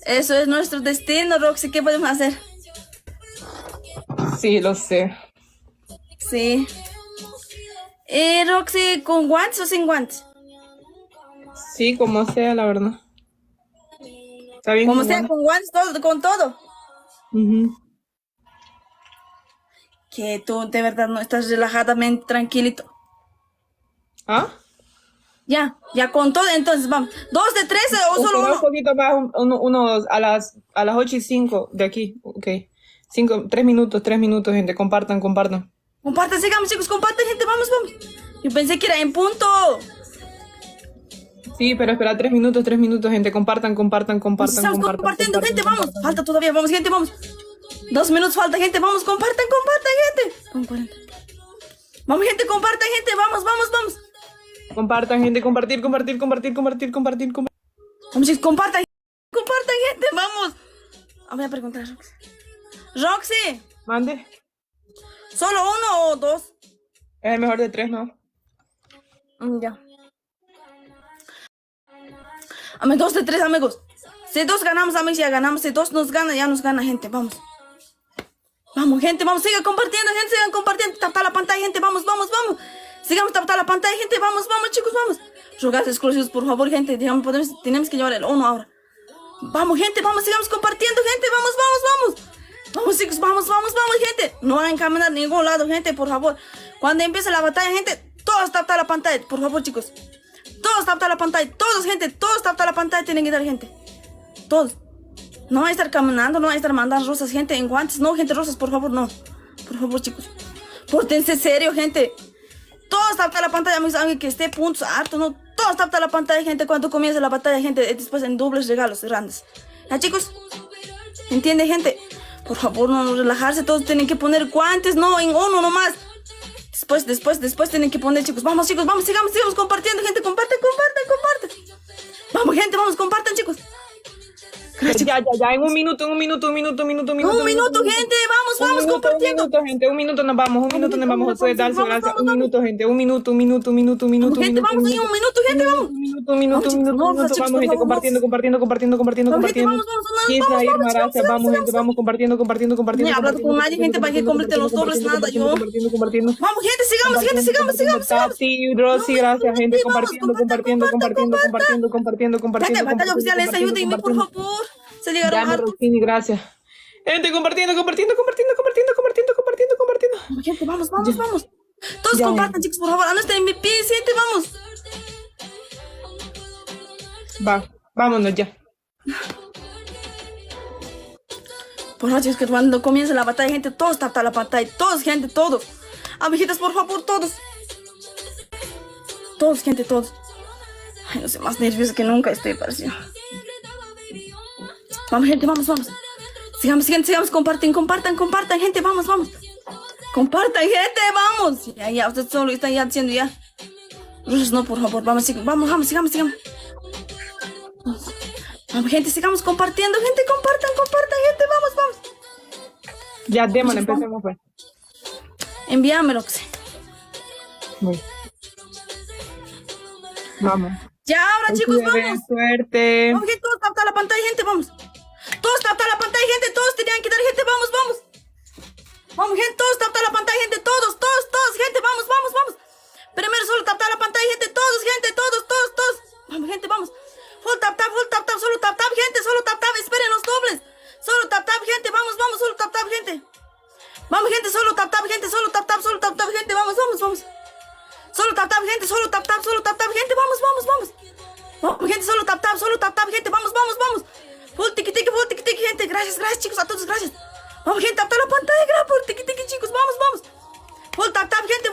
Eso es nuestro destino, Roxy. ¿Qué podemos hacer? Sí, lo sé. Sí. Roxy, ¿con guantes o sin guantes? Sí, como sea, la verdad. Está bien Como con sea, guantes. con guantes, todo, con todo. Ujú. Que tú de verdad no estás relajadamente tranquilito. ¿Ah? Ya, ya con todo, entonces vamos. ¿Dos de 13 o solo Espera un uno? poquito más, unos a las 8:05 de aquí. Ok. 3 minutos, gente. Compartan, compartan. Compartan, sigamos, chicos, compartan, gente, vamos, vamos. Yo pensé que era en punto. Sí, pero espera 3 minutos, gente. Compartan, compartan, Pues compartan, estamos compartan, compartiendo, compartan, gente, vamos. compartan. Falta todavía, vamos, gente, vamos. 2 minutos falta, gente, vamos, compartan, compartan, gente. Compartan. Vamos, gente, compartan, gente, vamos, vamos, vamos. Compartan, gente. Compartir, compartir, compartir, compartir, compartir, compartir. Vamos, chicos, compartan, compartan, gente, vamos. Voy a preguntar a Roxy. Roxy, Mande. ¿solo uno o dos? Es el mejor de 3, ¿no? Ya. 2 de 3, amigos. Si dos ganamos, amigos, ya ganamos. Si dos nos gana, ya nos gana, gente. Vamos. Vamos, gente, vamos. Sigan compartiendo, gente. Sigan compartiendo. Tapar la pantalla, gente. Vamos, vamos, vamos. Sigamos tapar la pantalla, gente. Vamos, vamos, chicos, vamos. Rogados exclusivos, por favor, gente. Digamos, tenemos que llevar el 1 ahora. Vamos, gente, vamos. Sigamos compartiendo, gente. Vamos, vamos, vamos. Vamos, chicos, vamos, vamos, vamos, gente. No van a caminar a ningún lado, gente, por favor. Cuando empiece la batalla, gente, todos tapar la pantalla, por favor, chicos. Todos tapar la pantalla, todos, gente, todos tapar la pantalla, tienen que dar, gente. Todos. No van a estar caminando, no van a estar mandando rosas, gente, en guantes. No, gente, rosas, por favor, no. Por favor, chicos. Pórtense serio, gente. Todos tapar la pantalla, amigos, aunque que esté puntos altos, no. Todos tapar la pantalla, gente, cuando comience la batalla, gente. Después en dobles regalos grandes. ¿Ya, chicos? ¿Entiende, gente? Por favor, no relajarse, todos tienen que poner guantes, no, en uno nomás. Después tienen que poner, chicos. Vamos, chicos, vamos, sigamos compartiendo, gente. Compartan, compartan, compartan. Vamos, gente, vamos, compartan, chicos. Gracias. Ya, en un minuto, Un minuto, gente, vamos, compartiendo. gente, un minuto nos vamos, Josué, darse Vamos, gracias, vamos, un vamos. minuto, gente, un minuto, Vamos, gente, vamos, en un minuto, gente, vamos. Vamos, chicos, no, vamos, chicos, por gente, favor, compartiendo, Vamos, gente, vamos, Isra, vamos, Irma, vamos, gracias, vamos, gente, vamos, compartiendo, No he hablado con nadie, gente, para que completen los dobles, nada, yo. compartiendo. Vamos, gente, sigamos. Tati, Rosy, gracias, gente, Vamos, compartiendo, Gente, batalla oficial, ayúdenme, por favor. Se llegaron Llame, hartos. Roxini, gracias. Gente, compartiendo. Gente, vamos. Todos Ya. compartan, chicos, por favor. A nuestra MVP, gente, vamos. Vámonos ya. Por favor, chicos, que cuando comience la batalla, gente, todos tapan la pantalla. Todos, gente, todos. Amiguitas, por favor, todos. Todos, gente, todos. Ay, no sé, más nerviosa que nunca estoy, parecido. Vamos, gente, vamos. Sigamos, compartan, gente, vamos. Compartan, gente, vamos. Ya, ustedes solo están ya haciendo ya. Rosas, no, por favor, vamos, sigamos. Vamos, gente, sigamos compartiendo, gente, compartan, gente, vamos. Ya, démosle, empecemos pues. Envíamelo, Roxy. Muy. Vamos. Ya, ahora, chicos, vamos. Suerte. Vamos, gente, todos tapar la pantalla, gente, vamos. Todos tapar la pantalla, gente, todos tenían que dar, gente, vamos. Vamos, gente, todos tapar la pantalla, gente, todos, gente, vamos. Primero solo tapar la pantalla, gente, todos. Vamos, gente, vamos. Full tap, solo tap, gente, esperen los dobles. Solo tap, gente, vamos, solo tap, gente. Vamos, gente, solo tap, gente, gente, vamos. Solo tap, gente, gente, vamos. Vamos, gente, solo tap, gente, vamos. Full tiki, gente, gracias, chicos, a todos, gracias. Vamos, gente, tap la pantalla, gracias por tiki, chicos, vamos. Full tap, gente,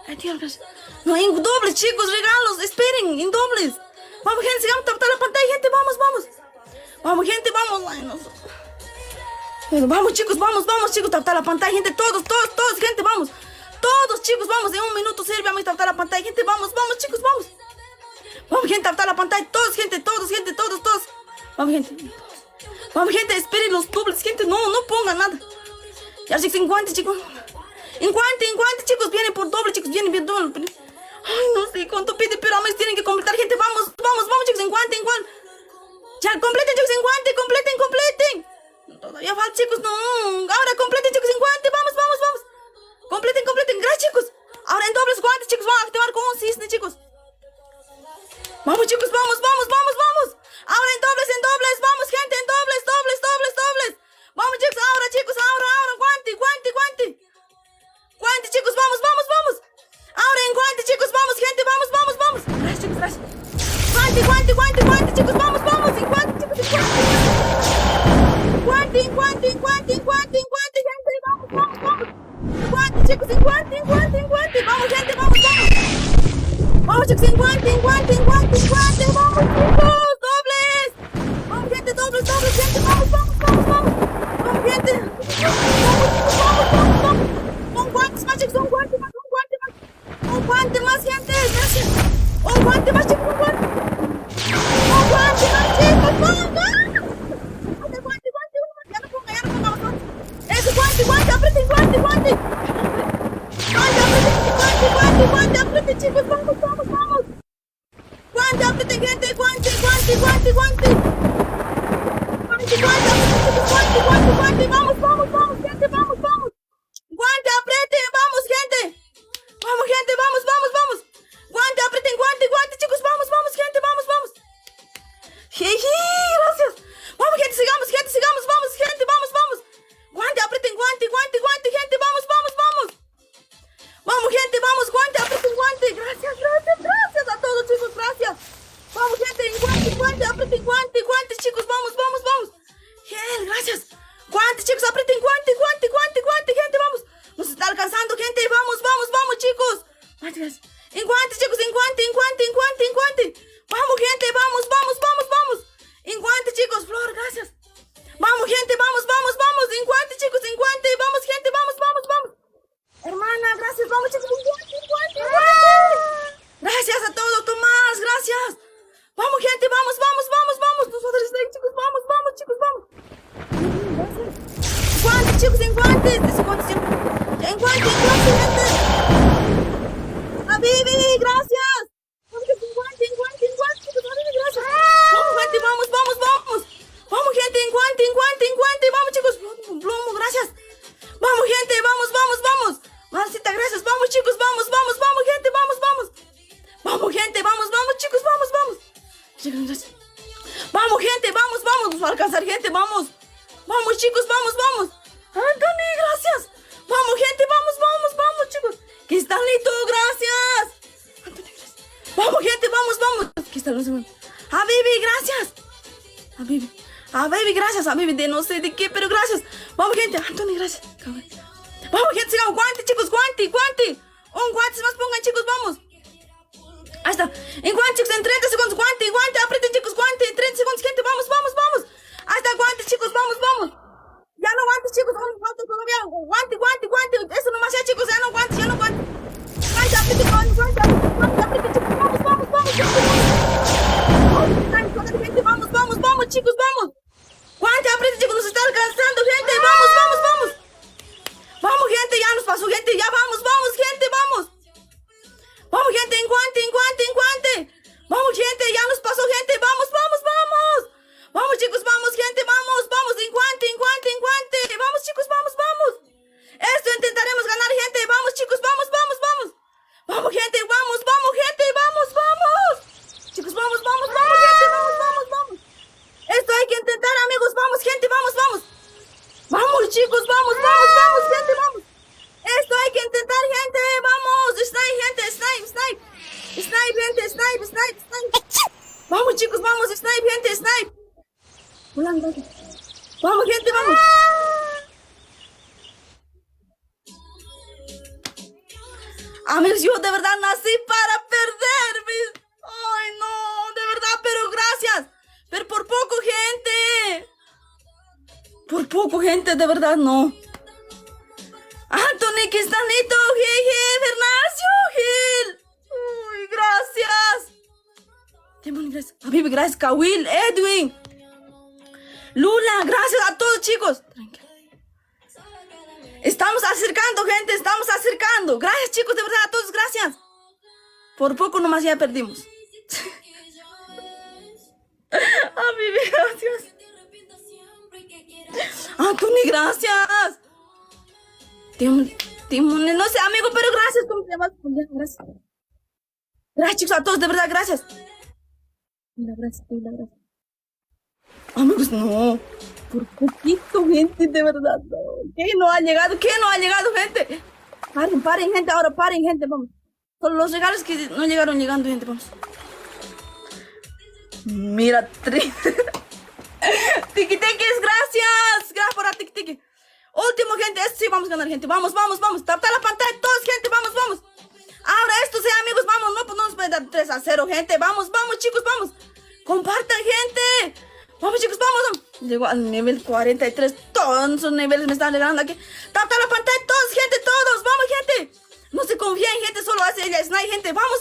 Ay, Dios, gracias. No, en dobles, chicos, regalos, esperen, en dobles. Vamos, gente, sigamos tapar la pantalla, gente, vamos. Vamos, gente, vamos. Ay, no. Vamos, chicos, tapar la pantalla, gente, todos, gente, vamos. Todos, chicos, vamos, en un minuto sirve a mí tapar la pantalla, gente, vamos, chicos, vamos. Vamos, gente, tapar la pantalla, todos. Vamos, gente, esperen los dobles, gente, no pongan nada. Ya, chicos, en guante, chicos. En guante, chicos, vienen por doble, chicos, vienen doble. Ay, no sé cuánto pide, pero a mí tienen que completar, gente, vamos, chicos, en guante. Ya, completen, chicos, 50, completen, completen. Todavía falta, chicos, no. Ahora completen, chicos, 50, vamos, vamos, vamos. Completen, completen, gracias, chicos. Ahora en dobles guantes, chicos, vamos a activar con un cisne, chicos. Vamos, chicos, vamos, vamos, vamos, vamos. Ahora en dobles, vamos, gente, en dobles, dobles, dobles, dobles. Vamos, chicos, ahora, guante, guante, guante. Guante, chicos, vamos, vamos, vamos. Ahora en guante, chicos, vamos, gente, vamos, vamos, vamos. Gracias, chicos, gracias. Guante, guante, guante, guante, chicos, vamos, vamos. En guante, chicos, en guante. Guante, en guante, en guante, en guante, en guante, gente, vamos, vamos, vamos. En guante, chicos, en guante, en guante, en guante. Vamos, gente, vamos, vamos. Vamos, chicos, en guante, en guante, en guante, en guante. Vamos, chicos, dobles. Vamos, gente, dobles, dobles, gente, vamos, vamos, vamos, vamos. Vamos, gente. Vamos, vamos, vamos, vamos. Un guante más, chicos, un guante más, un guante más. Un guante más, gente, gracias. Un guante más, chicos, un guante. Un guante más, chicos, vamos. Guante, guante, guante, ya no ponga, vamos. Eso, guante, guante, aprieten, guante, guante. Guante, aprieten, guante, guante, guante, aprieten, chicos, vamos, vamos, vamos. Guante, aprieten, gente, guante, guante, guante, guante. Guante, guante, aprieten, chicos, guante, guante, guante, vamos, vamos, vamos, gente, vamos, vamos. Guante, aprieten, vamos, gente. Vamos, gente, vamos, vamos, vamos. Guante, aprieten, guante, guante, chicos, vamos, vamos, gente, vamos, vamos. Jeje, gracias. Vamos, gente, sigamos, vamos, gente, vamos, vamos. Guante, aprieten, guante, guante, guante, gente, vamos, vamos, vamos. Vamos, gente, vamos, guante, aprieten, guante. Gracias, gracias, gracias a todos, chicos, gracias. Vamos, gente, en guante, guante, aprieten, guante, guante, chicos, vamos, vamos, vamos. Gel, gracias. Guante, chicos, aprieten, guante, guante, guante, guante, gente, vamos. Nos está alcanzando, gente, vamos, vamos, vamos, chicos. Gracias. En guante, chicos, en guante, en guante, en guante, en guante. Vamos, gente, vamos, vamos, vamos, vamos. En guante, chicos, Flor, gracias. Vamos, gente, vamos, vamos, vamos. En guante, chicos, en guante. Vamos, gente, vamos, vamos, vamos. Hermana, gracias, vamos, chicos, en guante, en guante, en guante. Gracias a todos, Tomás, gracias. Vamos, gente, vamos, vamos, vamos, vamos. Nosotros estamos, chicos, vamos, vamos, chicos, vamos. Gracias. Guante, chicos, en guantes. En guante, gente. Habibi, gracias. Vamos, chicos, en guante, chicos, Habibi, gracias. Vamos, gente, vamos, vamos, vamos. Vamos, gente, en guante, en guante, en guante. Vamos, chicos, Plomo, gracias. Vamos, gente, vamos, vamos, vamos. Marcita, gracias. Vamos, chicos, vamos, vamos, vamos, gente, vamos, vamos. Vamos, gente, vamos, vamos, chicos, vamos, vamos. Chicos, gracias. Vamos, gente, vamos, vamos. Nos va a alcanzar, gente, vamos. Vamos, chicos, vamos, vamos. Anthony, gracias. Vamos, gente, vamos, vamos, vamos, chicos. Cristalito, gracias. Anthony, gracias. Vamos, gente, vamos, vamos. Cristalito, Habibi, gracias. Habibi, gracias. Habibi, de no sé de qué, pero gracias. Vamos, gente. Anthony, gracias. Vamos, gente, sigamos. Guante, chicos, guante, guante. Un guante más pongan, chicos, vamos. Ahí está. En guante, chicos, en 30 segundos. Guante, guante, aprieten, chicos, guante. En 30 segundos, gente, vamos, vamos, vamos. Ahí está, guante, chicos, vamos, vamos. Ya no guantes, chicos, aún falta todavía. Guante, guante, guante. Eso nomás ya, chicos, ya no guantes, ya no guantes. Guante, aprieten, guante, aprieten, chicos, vamos, vamos, vamos, gente, vamos, vamos, vamos, chicos, vamos. Guante, aprieten, chicos, nos está alcanzando, gente, vamos, vamos, vamos. Vamos, gente, ya nos pasó, gente, ya vamos, vamos, gente, vamos. Vamos, gente, en guante, en guante, en guante. Vamos, gente, ya nos pasó, gente, vamos, vamos, vamos. Vamos, chicos, vamos, gente, vamos, vamos, en guante, en guante, en guante. Vamos, chicos, vamos, vamos. Esto intentaremos ganar, gente, vamos, chicos, vamos, vamos, vamos. Vamos, gente, vamos, vamos, gente, vamos, vamos. Chicos, vamos, vamos, vamos, gente, vamos, vamos, vamos. Esto hay que intentar, amigos, vamos, gente, vamos, vamos. Vamos, chicos, vamos, vamos, vamos, gente, vamos. Esto hay que intentar, gente, vamos. Snipe, gente, snipe, snipe. Snipe, gente, snipe, snipe, snipe. Vamos, chicos, vamos, snipe, gente, snipe. Vamos, gente, vamos. Amigos, yo de verdad nací para perder. Ay, no, de verdad, pero gracias. Pero por poco, gente. Por poco, gente, de verdad, no. Anthony, Cristanito, jeje, Bernardo, Gil. Uy, gracias. Demonios, gracias. Habibi, gracias. Kawil, Edwin. Lula, gracias a todos, chicos. Tranquilo. Estamos acercando, gente, estamos acercando. Gracias, chicos, de verdad, a todos, gracias. Por poco nomás ya perdimos. Habibi. gracias. No sé, amigo, pero gracias. ¿Cómo te llamas? Gracias. Gracias, chicos, a todos, de verdad, gracias. Gracias. Amigos, no. Por poquito, gente, de verdad. No. ¿Qué no ha llegado? Gente? Paren, gente, ahora paren, gente, vamos. Con los regalos que no llegaron llegando, gente, vamos. Mira, Tiki, gracias. Gracias por la tiki. Último, gente, esto sí vamos a ganar, gente. Vamos. Tapa la pantalla, todos, gente, vamos. Ahora esto sí, amigos, vamos. No nos pueden dar 3-0, gente. Vamos, chicos, vamos. Compartan, gente. Vamos, chicos, vamos. Llegó al nivel 43. Todos esos niveles me están regalando aquí. Tapa la pantalla, todos, gente, todos. Vamos, gente. No se confíen, gente, solo hace ella Snai, gente. Vamos.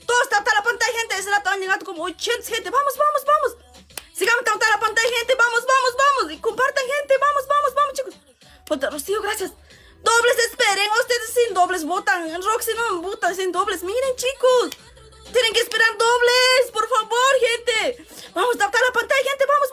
Todos tapa la pantalla, gente. Ese rato han llegado como 80, gente. Vamos. Sigamos tapando la pantalla, gente. Vamos. Y compartan, gente. Vamos, chicos. Ponte, Rocío, gracias. Dobles, esperen. Ustedes sin dobles votan. Roxy no vota sin dobles. Miren, chicos. Tienen que esperar dobles. Por favor, gente. Vamos, tapar la pantalla, gente. Vamos.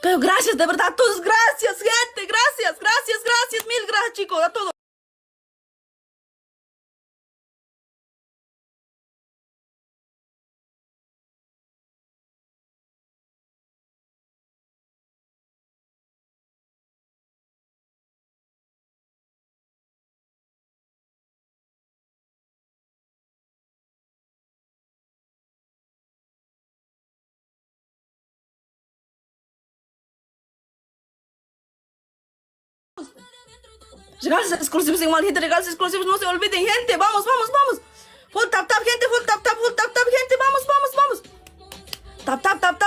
Pero gracias, de verdad, a todos. Gracias, gente. Gracias. Mil gracias, chicos. A todos. Regalos exclusivos igual, gente, regalos exclusivos, no se olviden, gente, vamos. Full tap, gente, full tap, gente, vamos. Tap,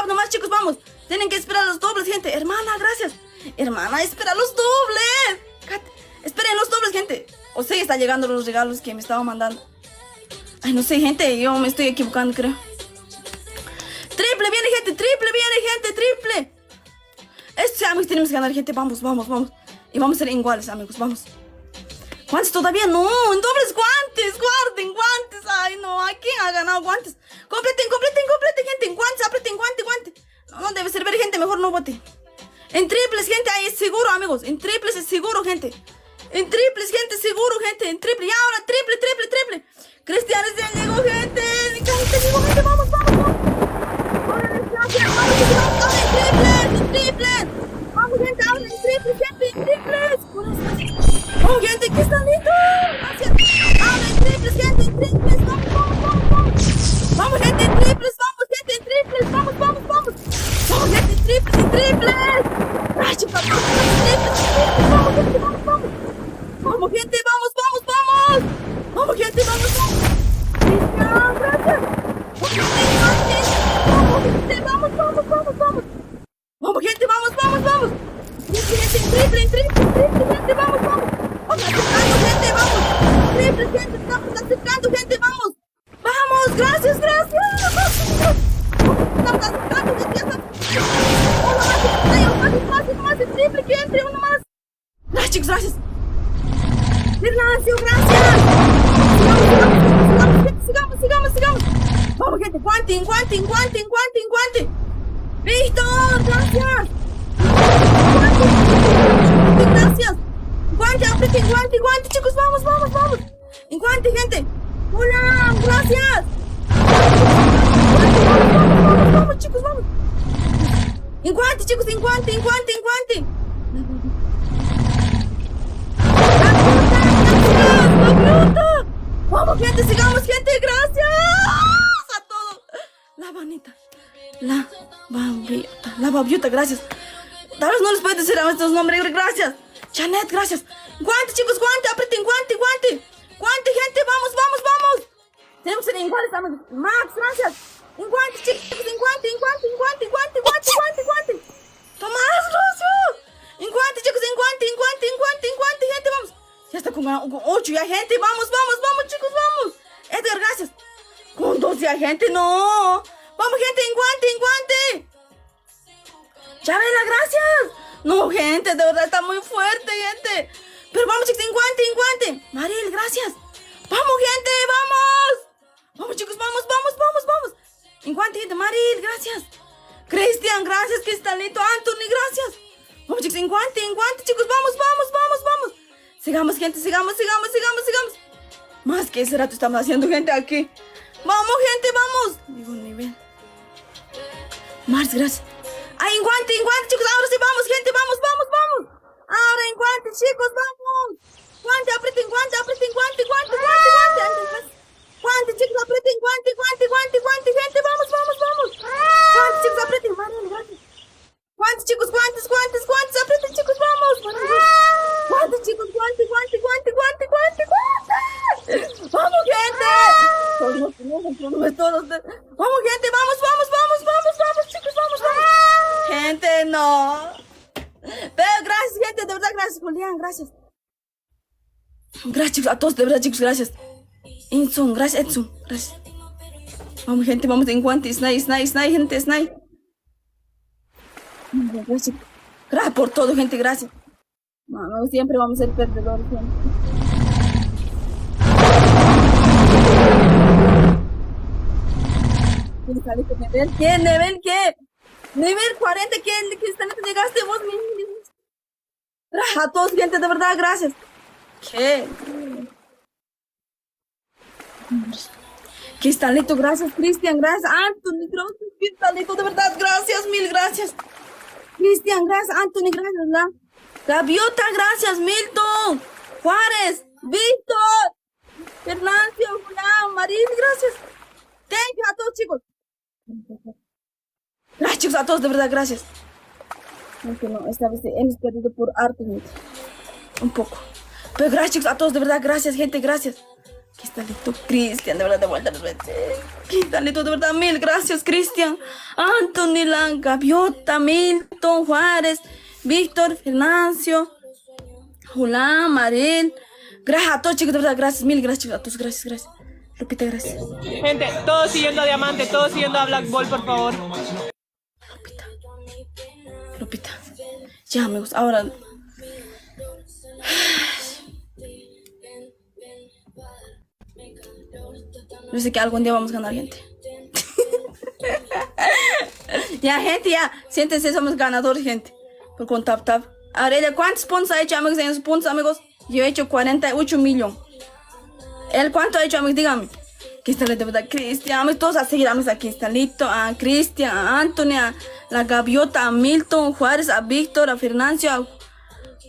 nomás, chicos, vamos. Tienen que esperar los dobles, gente. Hermana, gracias. Hermana, espera los dobles. Esperen los dobles, gente. O sea, están llegando los regalos que me estaban mandando. Ay, no sé, gente, yo me estoy equivocando, creo. Triple viene, gente, triple. Esto, amigos, tenemos que ganar, gente, vamos. Y vamos a ser iguales, amigos, vamos. ¿Guantes todavía? No, en dobles guantes, guarden guantes. Ay, no, ¿a quién ha ganado guantes? Completen, gente, en guantes, aprieten, guante. No debe servir, gente, mejor no vote. En triples, gente, ahí es seguro, amigos. En triples es seguro, gente. En triples, gente, seguro, gente. En triple, y ahora triple. Cristian ya llegó, gente. Vamos. Vamos, gente, ahora en triples. Oh, gente, ¿qué están lindo? Gracias. Ahora en triples, gente, vamos. Vamos, gente, en triples, vamos. Vamos, gente, en triples. Ay, chicos, vamos, gente, vamos. Vamos, gente, vamos. Vamos, gente, vamos. Cristian, gracias. Vamos, gente, vamos. Triple, gente, vamos. Vamos acercando, gente, vamos. Triple, gente, estamos acercando, gente, vamos. Vamos, gracias. Estamos acercando, gente, uno más, triple, gente, uno más. Gracias, chicos, gracias. Ignacio, gracias. Sigamos. Vamos, gente, guante. Víctor, gracias. Gracias. Guante, chicos, vamos. En guante, gente. Hola, gracias. Vamos, chicos, vamos. En guante, chicos, en guante. Vamos, gente, sigamos, gente, gracias a todos. La babiota, gracias. Tal vez no les puedo decir a estos nombres, gracias. Janet, gracias. Guante, chicos, aprieten, guante. Guante, gente, vamos. Tenemos que ser iguales, amigos. Max, gracias. En guante, chicos, en guante. Tomás, Rocio. En guante, chicos, en guante, gente, vamos. Ya está con 8 ya, gente, vamos, chicos, vamos. Edgar, gracias. Con 2 ya, gente, no. Vamos, gente, en guante. Chabela, gracias. No, gente, de verdad está muy fuerte, gente. Pero vamos, chicos, en guante. Mariel, gracias. Vamos, gente, vamos. Vamos, chicos, vamos. En guante, gente, Mariel, gracias. Cristian, gracias, Cristalito. Anthony, gracias. Vamos, chicos, en guante, chicos, vamos, vamos, vamos, vamos. Sigamos, gente, sigamos, sigamos, sigamos, sigamos. Más que ese rato estamos haciendo gente aquí. Vamos, gente, vamos. Digo, nivel. Más, gracias. Ah, en guante, chicos, ahora sí vamos, gente, vamos, vamos, vamos. Ahora en guante, chicos, vamos. Guante, aprieten, guante, aprieten, guante, guante, guante, guante. Guante, chicos, aprieten, guante, guante, guante, guante, gente, vamos, vamos, vamos. Guante, chicos, aprieten, Mariel, guante. Guantes, chicos, guantes, guantes, guantes, aprieten, chicos, vamos. Guantes, chicos, guante, guante, guante, guante, guante, guante. Vamos, gente. Todos nos tenemos, todos. Vamos, gente, vamos, vamos, vamos, vamos, vamos, chicos, vamos, vamos. Gente, no. Pero gracias, gente, de verdad, gracias, Julián, gracias. Gracias, chicos, a todos, de verdad, chicos, gracias. Edson, gracias, Edson, gracias. Vamos, gente, vamos en guante, snai, gente, snai. Gracias. Gracias por todo, gente, gracias. No, siempre vamos a ser perdedores, gente. ¿Quién sabe qué nivel? ¿Qué nivel? ¿Qué? Nivel 40, ¿qué llegaste vos? Gracias a todos, gente, de verdad, gracias. ¿Qué? Cristalito, gracias, Cristian, gracias, Anthony, gracias, Cristalito, de verdad, gracias, mil gracias. Cristian, gracias, Anthony, gracias, la Gaviota, gracias, Milton, Juárez, Víctor, Fernancio, Julián, Marín, gracias. Thank you a todos, chicos. Gracias, chicos, a todos, de verdad, gracias. Aunque no, esta vez hemos perdido por arte, gente. Un poco. Pero gracias, chicos, a todos, de verdad, gracias, gente, gracias. Cristalito, Cristian, de verdad, de vuelta, Cristalito, de verdad, mil gracias, Cristian. Anthony, Lan, Gaviota, Milton, Juárez, Víctor, Fernancio, Julián, Maril. Gracias a todos, chicos, de verdad, gracias, mil gracias, chicos, a todos, gracias, gracias. Lupita, gracias. Gente, todos siguiendo a Diamante, todos siguiendo a Black Ball, por favor. Lupita. Ya, amigos, ahora... Yo sé que algún día vamos a ganar, gente. Ya, gente, ya. Siéntense, somos ganadores, gente. Por con tap. Aurelia, ¿cuántos puntos ha hecho, amigos, en sus puntos, amigos? Yo he hecho 48 millones. ¿Él cuánto ha hecho, amigos? Dígame. Aquí está de verdad, Cristian. Vamos todos a seguir, amigos. Aquí está Lito, a Cristian, a Anthony, a la Gaviota, a Milton, Juárez, a Víctor, a Fernancio, a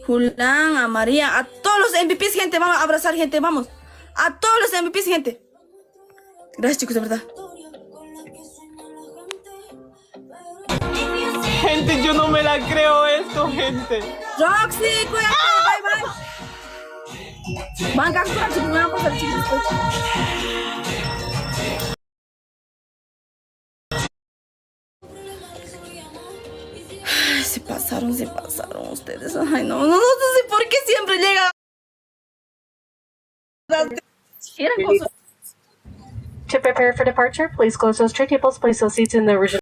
Julián, a María, a todos los MVPs, gente. Vamos a abrazar, gente, vamos. A todos los MVPs, gente. Gracias, chicos, de verdad. Gente, yo no me la creo esto, gente. Roxy, cuídate, bye. Van a capturar, chicos, me van a pasar, chicos. Ay, se pasaron ustedes. Ay, no sé por qué siempre llega. To prepare for departure, please close those tray tables, place those seats in the original.